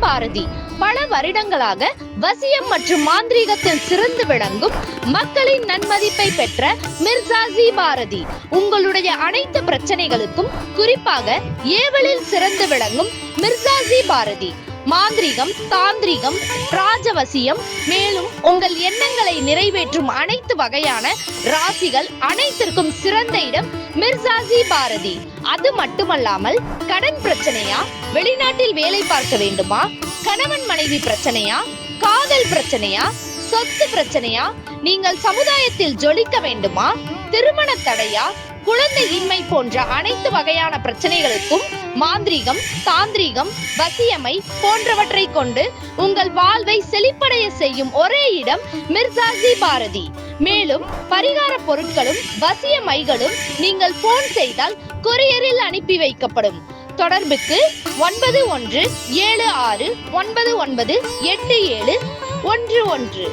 பாரதி. பல வருடங்களாக வசியம் மற்றும் மாந்திரீகத்தில் சிறந்து விளங்கும் மக்களின் நன்மதிப்பை பெற்ற மிர்சாஜி பாரதி. உங்களுடைய அனைத்து பிரச்சனைகளுக்கும், குறிப்பாக ஏவலில் சிறந்து விளங்கும் மிர்சாஜி பாரதி, மாந்திரீகம், தாந்திரிகம், ராஜவசியம், மேலும் உங்கள் எண்ணங்களை நிறைவேற்றும் அனைத்து வகையான ராசிகள் அனைத்திற்கும் சிறந்த இடம் மிர்சாஜி பாரதி. அது மட்டுமல்லாமல், கடன் பிரச்சனையா, வெளிநாட்டில் வேலை பார்க்க வேண்டுமா, கணவன் மனைவி பிரச்சனையா, காதல் பிரச்சனையா, சொத்து பிரச்சனையா, நீங்கள் சமுதாயத்தில் ஜொலிக்க வேண்டுமா, திருமண தடையா, குழந்தையின்மை போன்ற அனைத்து வகையான பிரச்சனைகளுக்கும் மாந்திரீகம், தாந்திரீகம், வசியமை போன்றவற்றை கொண்டு உங்கள் வாழ்வை செழிப்படைய செய்யும் ஒரே இடம் மிர்சாஜி பாரதி. மேலும் பரிகார பொருட்களும் வசியமைகளும் நீங்கள் போன் செய்தால் கொரியரில் அனுப்பி வைக்கப்படும். தொடர்புக்கு 9176998711.